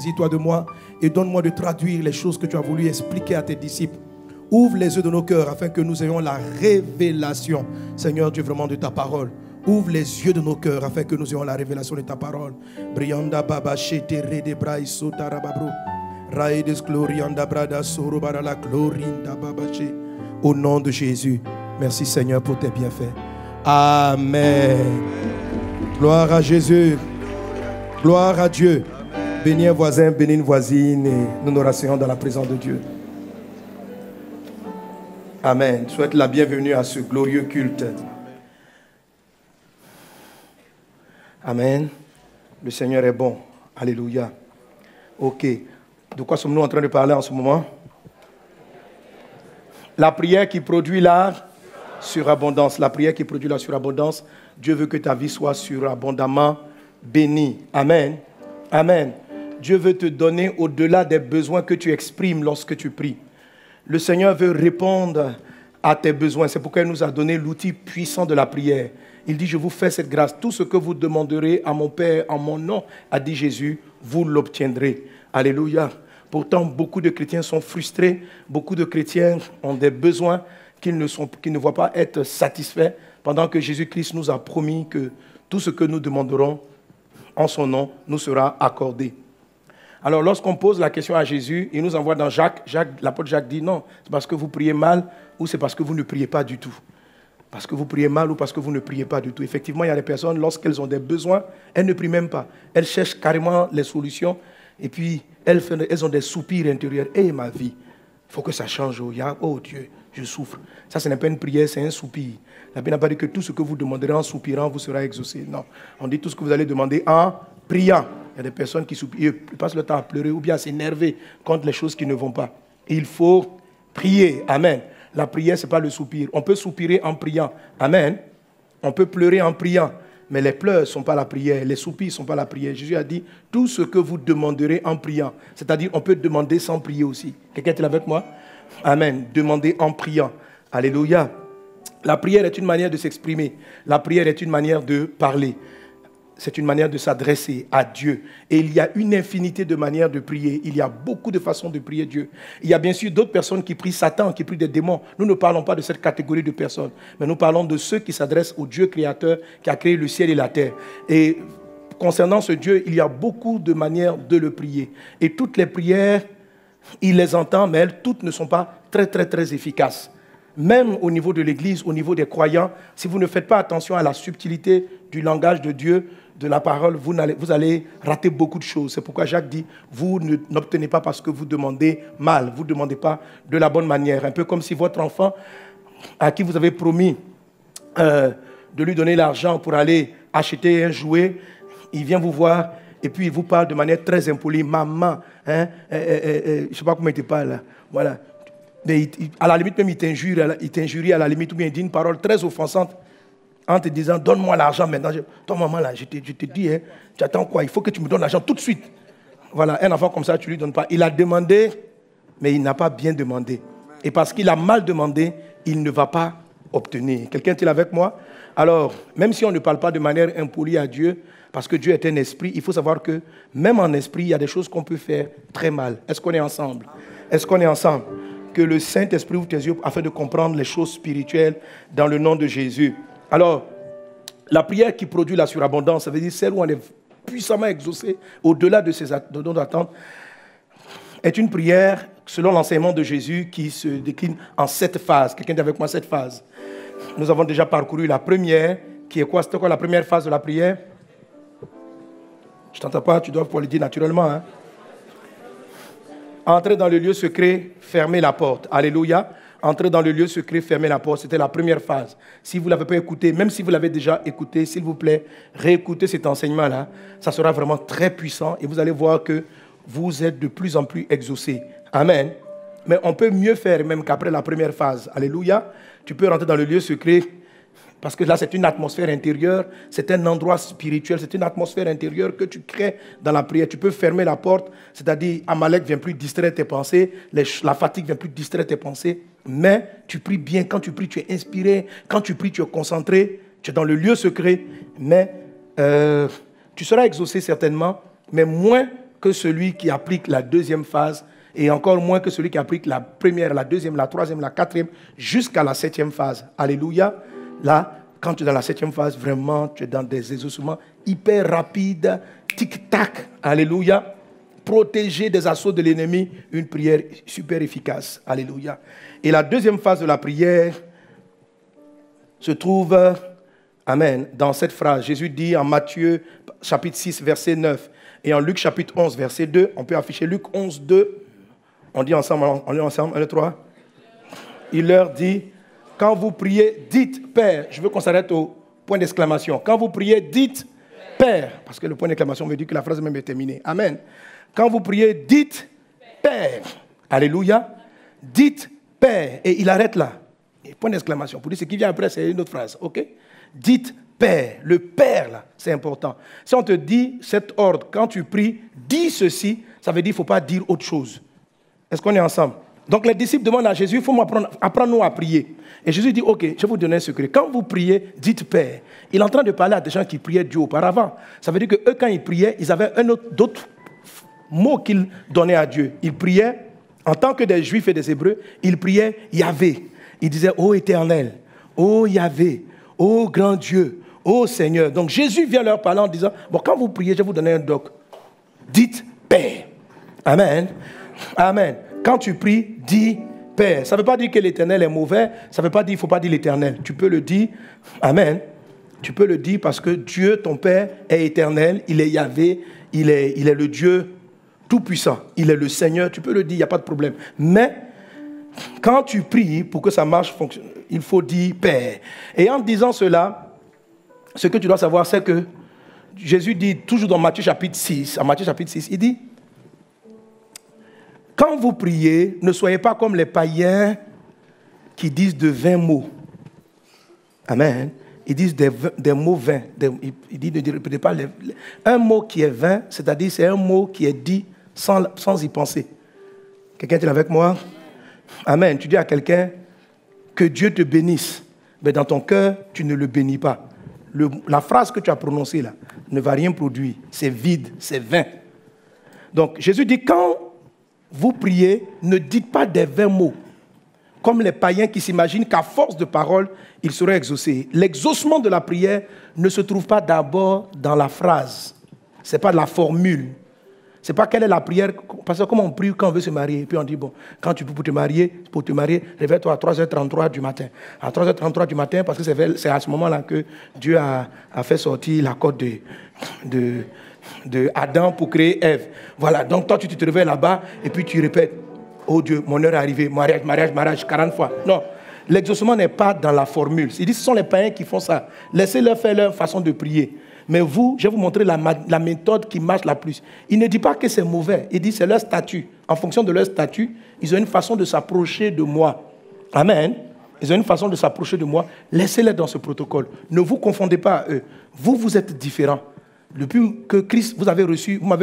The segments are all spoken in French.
saisis-toi de moi et donne-moi de traduire les choses que tu as voulu expliquer à tes disciples. Ouvre les yeux de nos cœurs afin que nous ayons la révélation, Seigneur Dieu, vraiment de ta parole. Ouvre les yeux de nos cœurs afin que nous ayons la révélation de ta parole. Brianda baba shete rede brai sotara babro. Raedes glorianda brada soro barala glorinda baba she. Au nom de Jésus, merci Seigneur pour tes bienfaits. Amen. Gloire à Jésus. Gloire à Dieu. Bénis un voisin, bénis une voisine et nous nous rasseyons dans la présence de Dieu. Amen. Je souhaite la bienvenue à ce glorieux culte. Amen. Le Seigneur est bon. Alléluia. Ok. De quoi sommes-nous en train de parler en ce moment? La prière qui produit la surabondance. La prière qui produit la surabondance. Dieu veut que ta vie soit surabondamment bénie. Amen. Amen. Dieu veut te donner au-delà des besoins que tu exprimes lorsque tu pries. Le Seigneur veut répondre à tes besoins. C'est pourquoi il nous a donné l'outil puissant de la prière. Il dit, je vous fais cette grâce. Tout ce que vous demanderez à mon Père en mon nom, a dit Jésus, vous l'obtiendrez. Alléluia. Pourtant, beaucoup de chrétiens sont frustrés. Beaucoup de chrétiens ont des besoins qu'ils ne voient pas être satisfaits, pendant que Jésus-Christ nous a promis que tout ce que nous demanderons en son nom nous sera accordé. Alors, lorsqu'on pose la question à Jésus, il nous envoie dans Jacques. L'apôtre Jacques dit, non, c'est parce que vous priez mal ou c'est parce que vous ne priez pas du tout. Parce que vous priez mal ou parce que vous ne priez pas du tout. Effectivement, il y a des personnes, lorsqu'elles ont des besoins, elles ne prient même pas. Elles cherchent carrément les solutions et puis elles ont des soupirs intérieurs. « Eh, ma vie, il faut que ça change. Oh Dieu, je souffre. » Ça, ce n'est pas une prière, c'est un soupir. La Bible n'a pas dit que tout ce que vous demanderez en soupirant vous sera exaucé. Non, on dit tout ce que vous allez demander en priant. Il y a des personnes qui soupirent, ils passent le temps à pleurer ou bien à s'énerver contre les choses qui ne vont pas. Il faut prier. Amen. La prière, ce n'est pas le soupir. On peut soupirer en priant. Amen. On peut pleurer en priant. Mais les pleurs ne sont pas la prière. Les soupirs ne sont pas la prière. Jésus a dit, tout ce que vous demanderez en priant. C'est-à-dire, on peut demander sans prier aussi. Quelqu'un est avec moi? Amen. Demander en priant. Alléluia. La prière est une manière de s'exprimer. La prière est une manière de parler. C'est une manière de s'adresser à Dieu. Et il y a une infinité de manières de prier. Il y a beaucoup de façons de prier Dieu. Il y a bien sûr d'autres personnes qui prient Satan, qui prient des démons. Nous ne parlons pas de cette catégorie de personnes, mais nous parlons de ceux qui s'adressent au Dieu créateur qui a créé le ciel et la terre. Et concernant ce Dieu, il y a beaucoup de manières de le prier. Et toutes les prières, il les entend, mais elles toutes ne sont pas très efficaces. Même au niveau de l'Église, au niveau des croyants, si vous ne faites pas attention à la subtilité du langage de Dieu, de la parole, vous allez rater beaucoup de choses. C'est pourquoi Jacques dit, vous n'obtenez pas parce que vous demandez mal, vous ne demandez pas de la bonne manière. Un peu comme si votre enfant, à qui vous avez promis de lui donner l'argent pour aller acheter un jouet, il vient vous voir et puis il vous parle de manière très impolie. Maman, hein, je ne sais pas comment il te parle là. Voilà. Mais à la limite même il t'injurie à la limite, ou bien il dit une parole très offensante en te disant, donne-moi l'argent maintenant. Ton maman là, je te dis, hein, tu attends quoi? Il faut que tu me donnes l'argent tout de suite. Voilà, un enfant comme ça, tu ne lui donnes pas. Il a demandé, mais il n'a pas bien demandé. Et parce qu'il a mal demandé, il ne va pas obtenir. Quelqu'un est-il avec moi? Alors, même si on ne parle pas de manière impolie à Dieu, parce que Dieu est un esprit, il faut savoir que même en esprit, il y a des choses qu'on peut faire très mal. Est-ce qu'on est ensemble? Est-ce qu'on est ensemble? Que le Saint-Esprit ouvre tes yeux afin de comprendre les choses spirituelles dans le nom de Jésus. Alors, la prière qui produit la surabondance, ça veut dire celle où on est puissamment exaucé au-delà de nos attentes, est une prière, selon l'enseignement de Jésus, qui se décline en 7 phases. Quelqu'un est avec moi, 7 phases. Nous avons déjà parcouru la première, qui est quoi? C'était quoi la première phase de la prière? Je ne t'entends pas, tu dois pouvoir le dire naturellement. Hein? Entrer dans le lieu secret, fermer la porte. Alléluia. Entrer dans le lieu secret, fermer la porte. C'était la première phase. Si vous ne l'avez pas écouté, même si vous l'avez déjà écouté, s'il vous plaît, réécoutez cet enseignement-là. Ça sera vraiment très puissant et vous allez voir que vous êtes de plus en plus exaucés. Amen. Mais on peut mieux faire même qu'après la première phase. Alléluia. Tu peux rentrer dans le lieu secret parce que là, c'est une atmosphère intérieure. C'est un endroit spirituel. C'est une atmosphère intérieure que tu crées dans la prière. Tu peux fermer la porte. C'est-à-dire, Amalek ne vient plus distraire tes pensées. La fatigue ne vient plus distraire tes pensées. Mais tu pries bien. Quand tu pries, tu es inspiré. Quand tu pries, tu es concentré. Tu es dans le lieu secret. Mais tu seras exaucé certainement, mais moins que celui qui applique la deuxième phase et encore moins que celui qui applique la première, la deuxième, la troisième, la quatrième, jusqu'à la septième phase. Alléluia. Là, quand tu es dans la septième phase, vraiment, tu es dans des exaucements hyper rapides, tic-tac. Alléluia. Protégé des assauts de l'ennemi, une prière super efficace. Alléluia. Et la deuxième phase de la prière se trouve, amen, dans cette phrase. Jésus dit en Matthieu chapitre 6, verset 9 et en Luc chapitre 11, verset 2. On peut afficher Luc 11, 2. On dit ensemble, 1, 2, 3. Il leur dit, quand vous priez, dites Père. Je veux qu'on s'arrête au point d'exclamation. Quand vous priez, dites Père. Parce que le point d'exclamation veut dire que la phrase même est terminée. Amen. Quand vous priez, dites Père. Alléluia. Dites Père. Et il arrête là. Et point d'exclamation. Pour dire ce qui vient après, c'est une autre phrase. OK? Dites Père. Le Père, là, c'est important. Si on te dit cet ordre, quand tu pries, dis ceci, ça veut dire qu'il ne faut pas dire autre chose. Est-ce qu'on est ensemble? Donc les disciples demandent à Jésus, il faut apprendre-nous à prier. Et Jésus dit, ok, je vais vous donner un secret. Quand vous priez, dites Père. Il est en train de parler à des gens qui priaient Dieu auparavant. Ça veut dire qu'eux, quand ils priaient, ils avaient d'autres mots qu'ils donnaient à Dieu. Ils priaient, en tant que des Juifs et des Hébreux, ils priaient Yahvé. Ils disaient, ô Éternel, ô Yahvé, ô grand Dieu, ô Seigneur. Donc Jésus vient leur parler en disant, bon, quand vous priez, je vais vous donner un doc. Dites Père. Amen. Amen. Quand tu pries, dis Père. Ça ne veut pas dire que l'Éternel est mauvais. Ça ne veut pas dire qu'il ne faut pas dire l'Éternel. Tu peux le dire. Amen. Tu peux le dire parce que Dieu, ton Père, est éternel. Il est Yahvé. Il est le Dieu tout-puissant. Il est le Seigneur. Tu peux le dire, il n'y a pas de problème. Mais quand tu pries, pour que ça marche, il faut dire Père. Et en disant cela, ce que tu dois savoir, c'est que Jésus dit, toujours dans Matthieu chapitre 6, en Matthieu chapitre 6, il dit, quand vous priez, ne soyez pas comme les païens qui disent de 20 mots. Amen. Ils disent des mots vains. Ils disent ne répétez pas un mot qui est vain, c'est-à-dire c'est un mot qui est dit sans y penser. Quelqu'un est avec moi? Amen. Tu dis à quelqu'un que Dieu te bénisse, mais dans ton cœur, tu ne le bénis pas. La phrase que tu as prononcée là ne va rien produire. C'est vide, c'est vain. Donc Jésus dit quand vous priez, ne dites pas des vains mots, comme les païens qui s'imaginent qu'à force de paroles, ils seraient exaucés. L'exaucement de la prière ne se trouve pas d'abord dans la phrase. Ce n'est pas de la formule. Ce n'est pas quelle est la prière. Parce que comme on prie quand on veut se marier, et puis on dit, bon, quand tu peux pour te marier, réveille-toi à 3h33 du matin. À 3h33 du matin, parce que c'est à ce moment-là que Dieu a fait sortir la côte de Adam pour créer Ève. Voilà, donc toi tu te réveilles là-bas et puis tu répètes, oh Dieu, mon heure est arrivée, mariage, 40 fois. Non, l'exaucement n'est pas dans la formule. Il dit, ce sont les païens qui font ça. Laissez-leur faire leur façon de prier. Mais vous, je vais vous montrer la méthode qui marche la plus. Il ne dit pas que c'est mauvais, il dit c'est leur statut. En fonction de leur statut, ils ont une façon de s'approcher de moi. Amen. Ils ont une façon de s'approcher de moi. Laissez-les dans ce protocole. Ne vous confondez pas à eux. Vous êtes différents. Depuis que Christ vous m'avez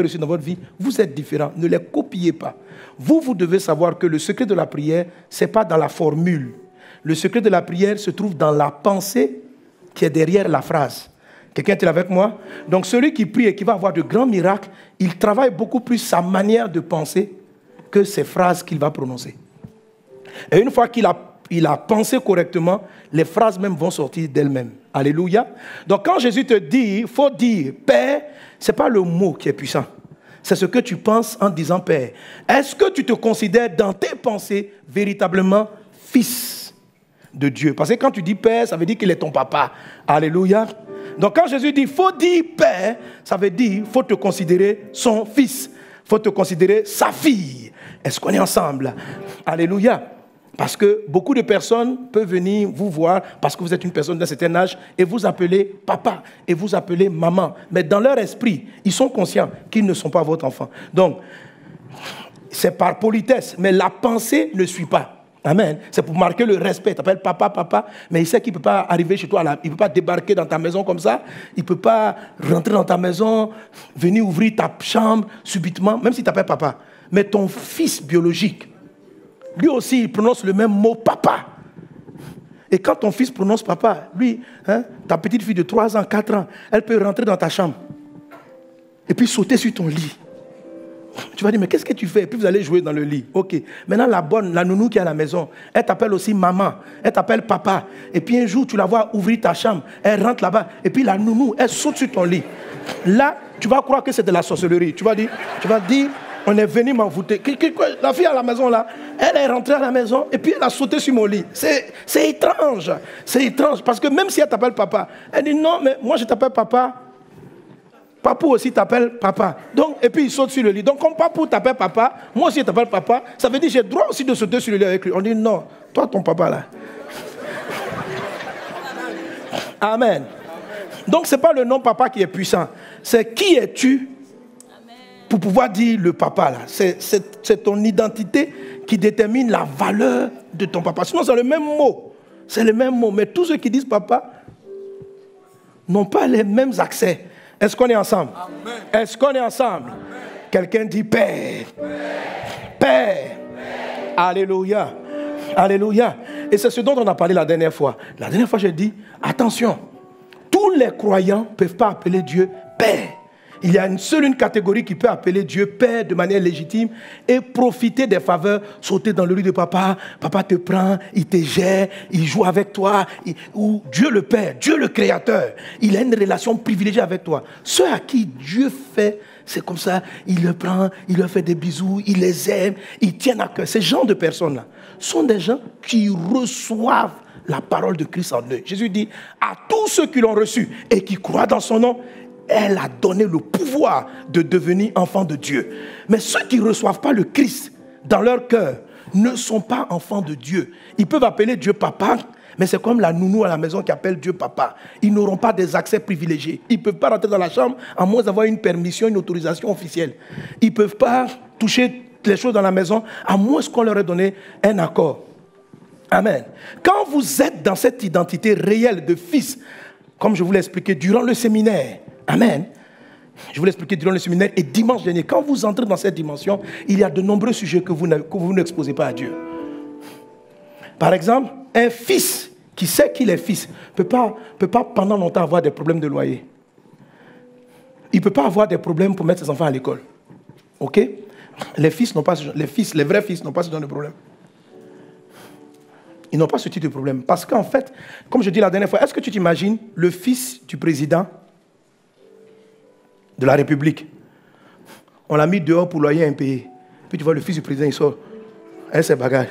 reçu dans votre vie, vous êtes différents. Ne les copiez pas. Vous devez savoir que le secret de la prière, ce n'est pas dans la formule. Le secret de la prière se trouve dans la pensée qui est derrière la phrase. Quelqu'un est avec moi? Donc celui qui prie et qui va avoir de grands miracles, il travaille beaucoup plus sa manière de penser que ses phrases qu'il va prononcer. Et une fois qu'il a pensé correctement, les phrases même vont sortir d'elles-mêmes. Alléluia. Donc quand Jésus te dit, il faut dire Père, ce n'est pas le mot qui est puissant. C'est ce que tu penses en disant Père. Est-ce que tu te considères dans tes pensées véritablement fils de Dieu? Parce que quand tu dis Père, ça veut dire qu'il est ton papa. Alléluia. Donc quand Jésus dit, il faut dire Père, ça veut dire, il faut te considérer son fils. Il faut te considérer sa fille. Est-ce qu'on est ensemble? Alléluia. Parce que beaucoup de personnes peuvent venir vous voir parce que vous êtes une personne d'un certain âge et vous appelez papa et vous appelez maman. Mais dans leur esprit, ils sont conscients qu'ils ne sont pas votre enfant. Donc, c'est par politesse, mais la pensée ne suit pas. Amen. C'est pour marquer le respect. Tu appelles papa, mais il sait qu'il ne peut pas arriver chez toi, il ne peut pas débarquer dans ta maison comme ça, il ne peut pas rentrer dans ta maison, venir ouvrir ta chambre subitement, même si tu appelles papa. Mais ton fils biologique, lui aussi, il prononce le même mot papa. Et quand ton fils prononce papa, lui, ta petite fille de 3 ans, 4 ans, elle peut rentrer dans ta chambre et puis sauter sur ton lit. Tu vas dire, mais qu'est-ce que tu fais? Et puis vous allez jouer dans le lit. Ok. Maintenant, la bonne, la nounou qui est à la maison, elle t'appelle aussi maman. Elle t'appelle papa. Et puis un jour, tu la vois ouvrir ta chambre. Elle rentre là-bas. Et puis la nounou, elle saute sur ton lit. Là, tu vas croire que c'est de la sorcellerie. Tu vas dire, on est venu m'envoûter. La fille à la maison là, elle est rentrée à la maison et puis elle a sauté sur mon lit. C'est étrange. C'est étrange. Parce que même si elle t'appelle papa, elle dit non, mais moi je t'appelle papa. Papou aussi t'appelle papa. Donc, et puis il saute sur le lit. Donc comme Papou t'appelle papa, moi aussi je t'appelle papa, ça veut dire que j'ai le droit aussi de sauter sur le lit avec lui. On dit non, toi ton papa là. Amen. Donc ce n'est pas le nom papa qui est puissant. C'est qui es-tu pour pouvoir dire le papa là. C'est ton identité qui détermine la valeur de ton papa. Sinon c'est le même mot. C'est le même mot. Mais tous ceux qui disent papa n'ont pas les mêmes accès. Est-ce qu'on est ensemble? Amen. Est-ce qu'on est ensemble? Quelqu'un dit Père. Père. Alléluia. Alléluia. Et c'est ce dont on a parlé la dernière fois. La dernière fois, j'ai dit, attention, tous les croyants ne peuvent pas appeler Dieu Père. Il y a une catégorie qui peut appeler Dieu Père de manière légitime et profiter des faveurs, sauter dans le lit de papa, papa te prend, il te gère, il joue avec toi, ou Dieu le Père, Dieu le Créateur, il a une relation privilégiée avec toi. Ceux à qui Dieu fait, c'est comme ça, il le prend, il leur fait des bisous, il les aime, il tient à cœur. Ces genres de personnes-là sont des gens qui reçoivent la parole de Christ en eux. Jésus dit, à tous ceux qui l'ont reçu et qui croient dans son nom, elle a donné le pouvoir de devenir enfants de Dieu. Mais ceux qui ne reçoivent pas le Christ dans leur cœur ne sont pas enfants de Dieu. Ils peuvent appeler Dieu papa, mais c'est comme la nounou à la maison qui appelle Dieu papa. Ils n'auront pas des accès privilégiés. Ils ne peuvent pas rentrer dans la chambre à moins d'avoir une permission, une autorisation officielle. Ils ne peuvent pas toucher les choses dans la maison à moins qu'on leur ait donné un accord. Amen. Quand vous êtes dans cette identité réelle de fils, comme je vous l'ai expliqué durant le séminaire, amen. Je vous l'ai expliqué durant le séminaire et dimanche dernier, quand vous entrez dans cette dimension, il y a de nombreux sujets que vous n'exposez pas à Dieu. Par exemple, un fils qui sait qu'il est fils ne peut pas pendant longtemps avoir des problèmes de loyer. Il ne peut pas avoir des problèmes pour mettre ses enfants à l'école. Ok? Les fils n'ont pas les vrais fils n'ont pas ce genre de problème. Ils n'ont pas ce type de problème. Parce qu'en fait, comme je dis la dernière fois, est-ce que tu t'imagines le fils du président de la République? On l'a mis dehors pour loyer impayé. Puis tu vois le fils du président, il sort. Et ses bagages.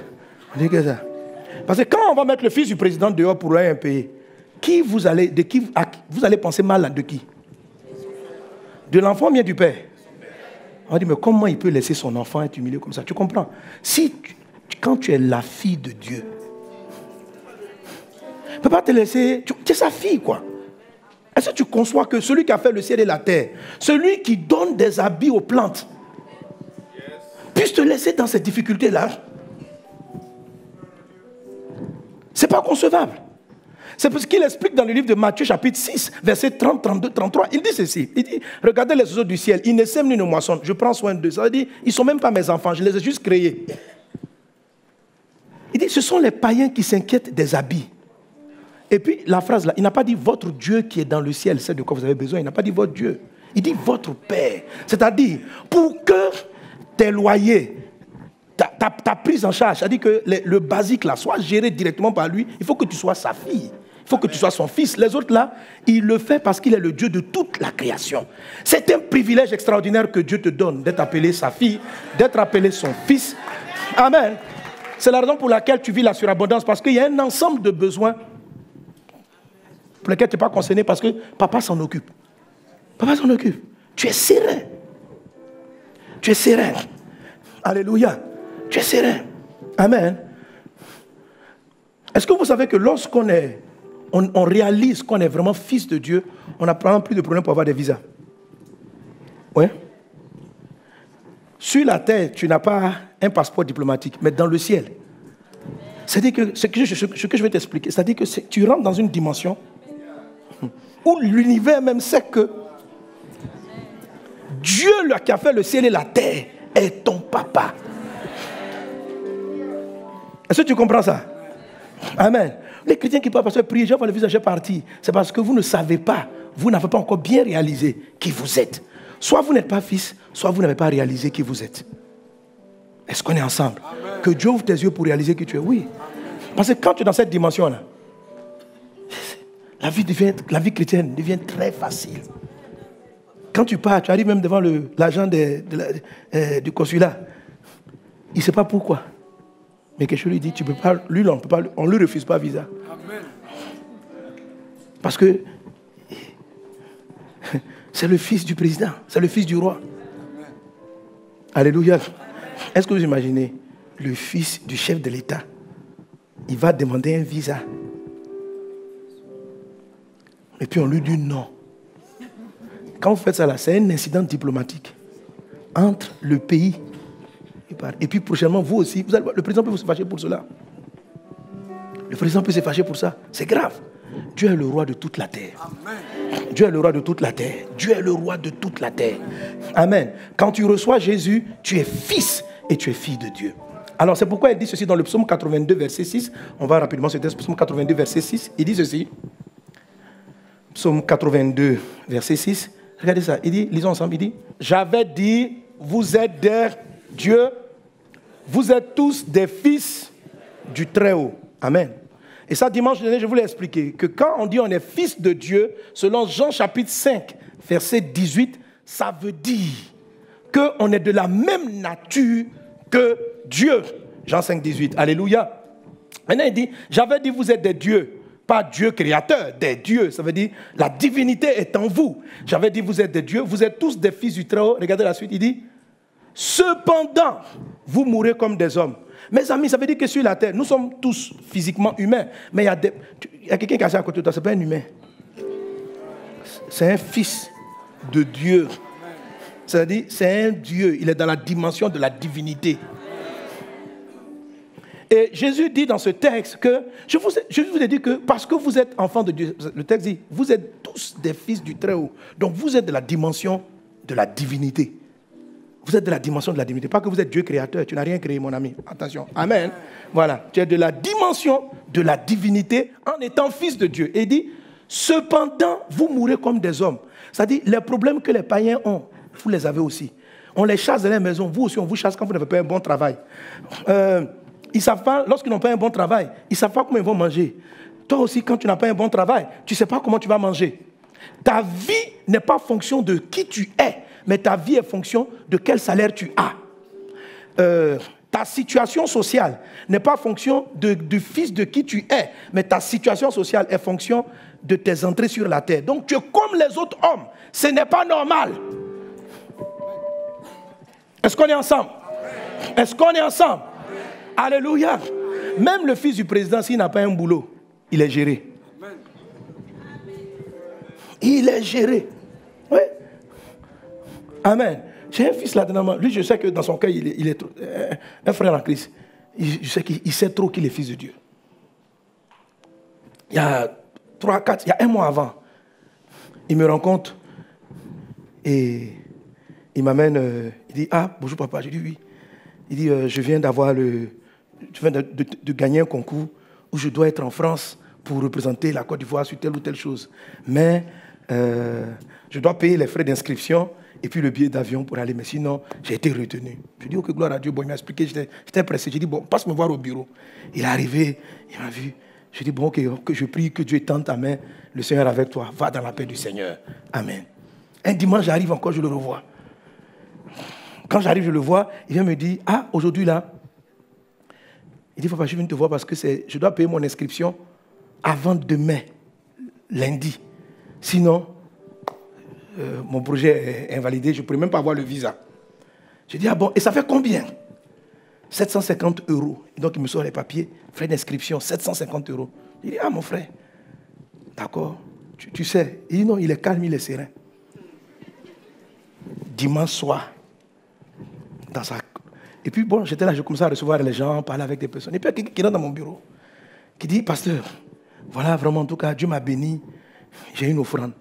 On dit que ça. Parce que quand on va mettre le fils du président dehors pour loyer impayé, vous allez penser mal de qui? De l'enfant ou bien du père? On va dire, mais comment il peut laisser son enfant être humilié comme ça? Tu comprends? Quand tu es la fille de Dieu, il ne peut pas te laisser... Tu es sa fille, quoi. Est-ce que tu conçois que celui qui a fait le ciel et la terre, celui qui donne des habits aux plantes, puisse te laisser dans cette difficulté-là? Ce n'est pas concevable. C'est parce qu'il explique dans le livre de Matthieu, chapitre 6, versets 30, 32, 33. Il dit ceci. Il dit, regardez les oiseaux du ciel, ils ne sèment ni ne moissonnent. Je prends soin d'eux. Ça veut dire, ils ne sont même pas mes enfants, je les ai juste créés. Il dit, ce sont les païens qui s'inquiètent des habits. Et puis, la phrase là, il n'a pas dit votre Dieu qui est dans le ciel, c'est de quoi vous avez besoin. Il n'a pas dit votre Dieu. Il dit votre Père. C'est-à-dire, pour que tes loyers, ta prise en charge, c'est-à-dire que le basique là soit géré directement par lui, il faut que tu sois sa fille. Il faut que tu sois son fils. Les autres là, il le fait parce qu'il est le Dieu de toute la création. C'est un privilège extraordinaire que Dieu te donne d'être appelé sa fille, d'être appelé son fils. Amen. C'est la raison pour laquelle tu vis la surabondance, parce qu'il y a un ensemble de besoins pour lesquels tu n'es pas concerné, parce que papa s'en occupe. Papa s'en occupe. Tu es serein. Tu es serein. Alléluia. Tu es serein. Amen. Est-ce que vous savez que lorsqu'on on réalise qu'on est vraiment fils de Dieu, on n'a vraiment plus de problème pour avoir des visas? Oui. Sur la terre, tu n'as pas un passeport diplomatique, mais dans le ciel. C'est-à-dire que ce que je vais t'expliquer, c'est-à-dire que tu rentres dans une dimension où l'univers même sait que Dieu qui a fait le ciel et la terre est ton papa. Est-ce que tu comprends ça? Amen. Les chrétiens qui parlent parce que prier, j'ai pas le visage parti, c'est parce que vous ne savez pas, vous n'avez pas encore bien réalisé qui vous êtes. Soit vous n'êtes pas fils, soit vous n'avez pas réalisé qui vous êtes. Est-ce qu'on est ensemble? Amen. Que Dieu ouvre tes yeux pour réaliser qui tu es. Oui. Amen. Parce que quand tu es dans cette dimension-là, la vie chrétienne devient très facile. Quand tu pars, tu arrives même devant l'agent du consulat. Il ne sait pas pourquoi. Mais quelque chose lui dit, tu peux pas, lui, on ne lui refuse pas visa. Amen. Parce que c'est le fils du président, c'est le fils du roi. Amen. Alléluia. Est-ce que vous imaginez le fils du chef de l'État? Il va demander un visa. Et puis on lui dit non. Quand vous faites ça là, c'est un incident diplomatique entre le pays et puis prochainement, vous aussi, le président peut se fâcher pour cela. Le président peut se fâcher pour ça. C'est grave. Dieu est le roi de toute la terre. Amen. Dieu est le roi de toute la terre. Dieu est le roi de toute la terre. Amen. Quand tu reçois Jésus, tu es fils et tu es fille de Dieu. Alors c'est pourquoi il dit ceci dans le psaume 82, verset 6. On va rapidement sur le psaume 82, verset 6. Il dit ceci. Psaume 82, verset 6. Regardez ça. Il dit, lisons ensemble, il dit, j'avais dit, vous êtes des dieux, vous êtes tous des fils du Très-Haut. Amen. Et ça, dimanche dernier, je voulais expliquer que quand on dit on est fils de Dieu, selon Jean chapitre 5, verset 18, ça veut dire qu'on est de la même nature que Dieu. Jean 5, 18. Alléluia. Maintenant, il dit, j'avais dit, vous êtes des dieux. Pas Dieu créateur, des dieux. Ça veut dire, la divinité est en vous. J'avais dit, vous êtes des dieux, vous êtes tous des fils du Très-Haut. Regardez la suite, il dit, cependant, vous mourrez comme des hommes. Mes amis, ça veut dire que sur la terre, nous sommes tous physiquement humains. Mais il y a quelqu'un qui est assis à côté de toi, ce n'est pas un humain. C'est un fils de Dieu. C'est-à-dire, c'est un Dieu. Il est dans la dimension de la divinité. Et Jésus dit dans ce texte que, je vous ai dit que parce que vous êtes enfants de Dieu, le texte dit, vous êtes tous des fils du Très-Haut. Donc vous êtes de la dimension de la divinité. Vous êtes de la dimension de la divinité. Pas que vous êtes Dieu créateur, tu n'as rien créé mon ami. Attention, amen. Voilà, tu es de la dimension de la divinité en étant fils de Dieu. Et il dit, cependant, vous mourrez comme des hommes. C'est-à-dire, les problèmes que les païens ont, vous les avez aussi. On les chasse de la maison, vous aussi on vous chasse quand vous n'avez pas un bon travail. Ils ne savent pas, lorsqu'ils n'ont pas un bon travail, ils ne savent pas comment ils vont manger. Toi aussi, quand tu n'as pas un bon travail, tu ne sais pas comment tu vas manger. Ta vie n'est pas fonction de qui tu es, mais ta vie est fonction de quel salaire tu as. Ta situation sociale n'est pas fonction du fils de qui tu es, mais ta situation sociale est fonction de tes entrées sur la terre. Donc tu es comme les autres hommes. Ce n'est pas normal. Est-ce qu'on est ensemble? Est-ce qu'on est ensemble? Alléluia. Même le fils du président, s'il n'a pas un boulot, il est géré. Il est géré. Oui. Amen. J'ai un fils là-dedans. Lui, je sais que dans son cœur, il est un frère en Christ. Je sais qu'il sait trop qu'il est fils de Dieu. Il y a 3, 4, il y a un mois avant, il me rencontre et il m'amène, il dit, ah, bonjour papa. J'ai dit oui. Il dit, je viens de gagner un concours où je dois être en France pour représenter la Côte d'Ivoire sur telle ou telle chose. Mais je dois payer les frais d'inscription et puis le billet d'avion pour aller. Mais sinon, j'ai été retenu. Je dis, ok, gloire à Dieu. Bon, il m'a expliqué, j'étais pressé. J'ai dit, bon, passe me voir au bureau. Il est arrivé, il m'a vu. J'ai dit, bon, ok, que je prie que Dieu tende ta main. Le Seigneur est avec toi. Va dans la paix du Seigneur. Amen. Un dimanche, j'arrive encore, je le revois. Quand j'arrive, je le vois, il vient me dire, ah, aujourd'hui là, il dit, papa, je viens te voir parce que je dois payer mon inscription avant demain, lundi. Sinon, mon projet est invalidé, je ne pourrais même pas avoir le visa. Je dis, ah bon, et ça fait combien? 750 €. Et donc, il me sort les papiers, frais d'inscription, 750 €. Il dit, ah, mon frère, d'accord, tu sais. Il dit, non, il est calme, il est serein. Dimanche soir, et puis bon, j'étais là, je commençais à recevoir les gens, parler avec des personnes. Et puis il y a quelqu'un qui est dans mon bureau, qui dit, pasteur, voilà, vraiment, en tout cas, Dieu m'a béni, j'ai une offrande.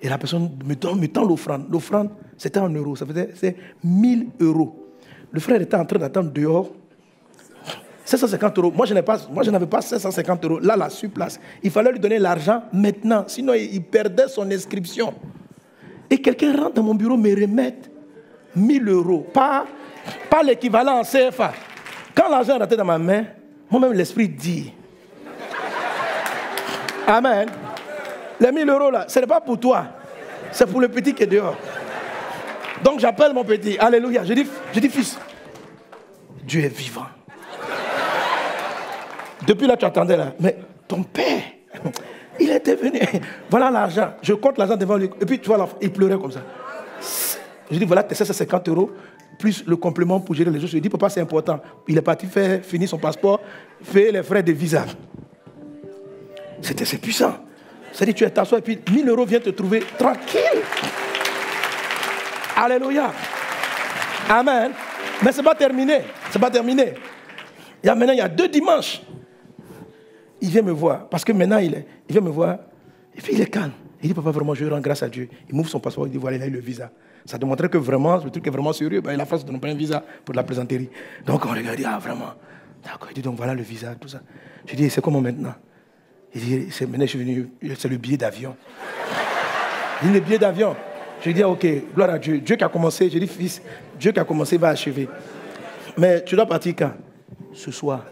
Et la personne me tend l'offrande. L'offrande, c'était en euros, ça faisait 1000 €. Le frère était en train d'attendre dehors, 750 €. Moi, je n'avais pas 750 €. Là, sur place. Il fallait lui donner l'argent maintenant, sinon il perdait son inscription. Et quelqu'un rentre dans mon bureau, me remet 1000 euros. Pas l'équivalent en CFA. Quand l'argent est rentré dans ma main, moi-même l'esprit dit. Amen. Les 1000 euros là, ce n'est pas pour toi. C'est pour le petit qui est dehors. Donc j'appelle mon petit. Alléluia. Je dis fils, Dieu est vivant. Depuis là, tu attendais là. Mais ton père, il était venu. Voilà l'argent. Je compte l'argent devant lui. Et puis tu vois, il pleurait comme ça. Je dis, voilà, tes 750 euros, plus le complément pour gérer les choses. Je dis, papa, c'est important. Il est parti finir son passeport, faire les frais de visa. C'est puissant. C'est-à-dire, tu t'assois et puis 1000 euros viennent te trouver tranquille. Alléluia. Amen. Mais ce n'est pas terminé. C'est pas terminé. Maintenant, il y a 2 dimanches. Il vient me voir. Parce que maintenant, il vient me voir. Et puis, il est calme. Il dit, papa, vraiment, je rends grâce à Dieu. Il m'ouvre son passeport. Il dit, voilà, il a eu le visa. Ça démontrait que vraiment, le truc est vraiment sérieux. Ben, il a fait de nous prendre un visa pour de la plaisanterie. Donc, on regarde, il dit, ah, vraiment. D'accord. Il dit, donc, voilà le visa, tout ça. Je dis, c'est comment maintenant? Il dit, maintenant, je suis venu, c'est le billet d'avion. Il dit, le billet d'avion. Je dis, ok, gloire à Dieu. Dieu qui a commencé, je dis, fils, Dieu qui a commencé va achever. Mais tu dois partir quand? Ce soir.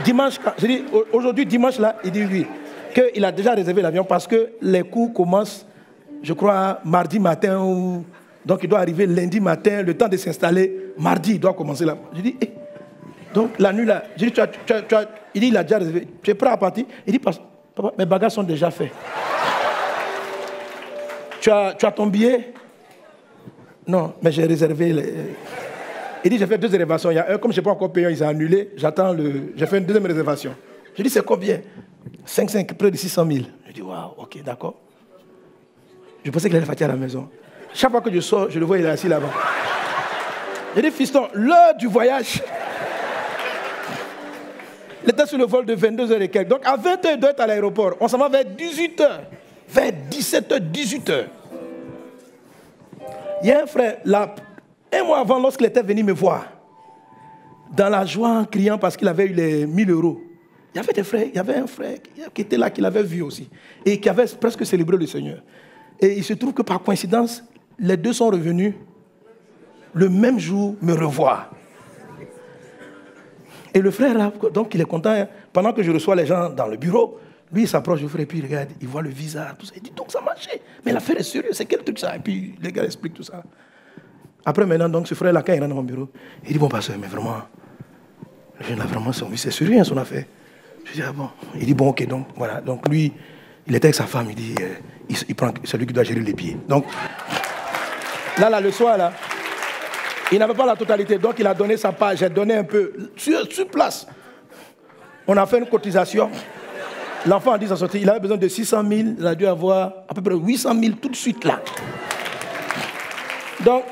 Dimanche, je dis, aujourd'hui, dimanche, là, il dit oui. Qu'il a déjà réservé l'avion parce que les cours commencent, je crois, mardi matin. Donc, il doit arriver lundi matin, le temps de s'installer. Mardi, il doit commencer là. Je dis, eh. Donc, la nuit, là, je dis, il dit, il a déjà réservé. Tu es prêt à partir? Il dit, papa, mes bagages sont déjà faits. Tu as ton billet? Non, mais j'ai réservé. Il dit, j'ai fait 2 réservations. Il y a un, comme je n'ai pas encore payé, ils ont annulé. J'ai fait une 2e réservation. Je dis, c'est combien? 5, près de 600 000. Je dis, waouh, ok, d'accord. Je pensais qu'il allait partir à la maison. Chaque fois que je sors, je le vois, il est assis là-bas. Je dis, fiston, l'heure du voyage. Il était sur le vol de 22h et quelques. Donc, à 20h, il doit être à l'aéroport. On s'en va vers 18h. Vers 17h, 18h. Il y a un frère, là, 1 mois avant, lorsqu'il était venu me voir, dans la joie, en criant parce qu'il avait eu les 1000 euros, il y avait des frères, il y avait un frère qui était là, qui l'avait vu aussi, et qui avait presque célébré le Seigneur. Et il se trouve que par coïncidence, les 2 sont revenus le même jour me revoir. Et le frère, là, donc il est content, hein, pendant que je reçois les gens dans le bureau, lui, il s'approche du frère et puis il regarde, il voit le visa, tout ça. Il dit, donc ça marchait. Mais l'affaire est sérieuse, c'est quel truc ça? Et puis les gars expliquent tout ça. Après maintenant, donc ce frère-là, quand il rentre dans mon bureau, il dit, bon pasteur, mais vraiment, le jeune là, vraiment, c'est sérieux, hein, son affaire. Je dis, ah bon. Il dit, bon, ok, donc voilà. Donc lui, il était avec sa femme, il dit, il prend celui qui doit gérer les billets. Donc, là, le soir, là, il n'avait pas la totalité, donc il a donné sa part, j'ai donné un peu, sur place. On a fait une cotisation. L'enfant a dit sa sortie, il avait besoin de 600 000, il a dû avoir à peu près 800 000 tout de suite là. Donc,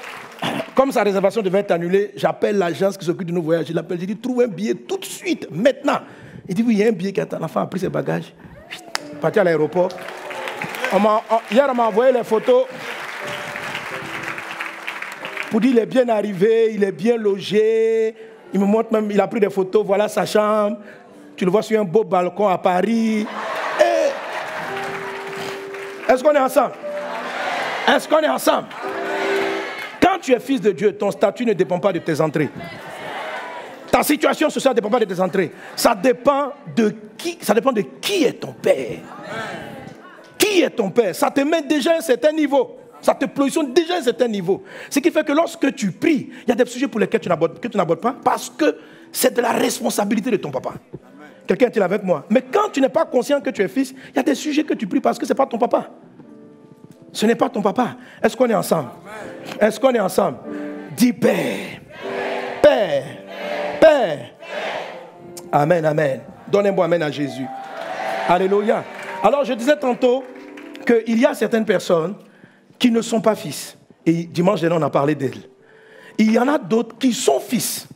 comme sa réservation devait être annulée, j'appelle l'agence qui s'occupe de nos voyages. Je l'appelle, je dis, trouve un billet tout de suite, maintenant. Il dit, oui, il y a un billet qui attend. L'enfant a pris ses bagages, parti à l'aéroport. Hier, on m'a envoyé les photos pour dire qu'il est bien arrivé, il est bien logé. Il me montre même, il a pris des photos, voilà sa chambre. Tu le vois sur un beau balcon à Paris. Est-ce qu'on est ensemble? Est-ce qu'on est ensemble? Quand tu es fils de Dieu, ton statut ne dépend pas de tes entrées. Ta situation sociale ne dépend pas de tes entrées. Ça dépend de qui est ton père. Qui est ton père? Ça te met déjà à un certain niveau. Ça te positionne déjà à un certain niveau. Ce qui fait que lorsque tu pries, il y a des sujets pour lesquels tu n'abordes pas parce que c'est de la responsabilité de ton papa. Quelqu'un est-il avec moi? Mais quand tu n'es pas conscient que tu es fils, il y a des sujets que tu pries parce que ce n'est pas ton papa. Ce n'est pas ton papa. Est-ce qu'on est ensemble? Est-ce qu'on est ensemble? Dis Père. Père. Père. Amen, amen. Donnez-moi amen à Jésus. Alléluia. Alors je disais tantôt qu'il y a certaines personnes qui ne sont pas fils. Et dimanche dernier, on a parlé d'elles. Il y en a d'autres qui sont fils,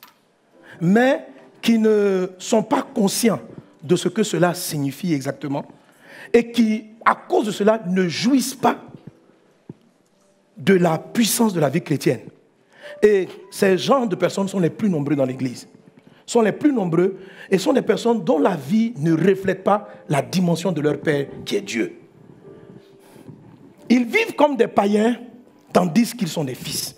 mais qui ne sont pas conscients de ce que cela signifie exactement et qui, à cause de cela, ne jouissent pas de la puissance de la vie chrétienne. Et ces genres de personnes sont les plus nombreux dans l'Église. Sont les plus nombreux et sont des personnes dont la vie ne reflète pas la dimension de leur Père qui est Dieu. Ils vivent comme des païens, tandis qu'ils sont des fils.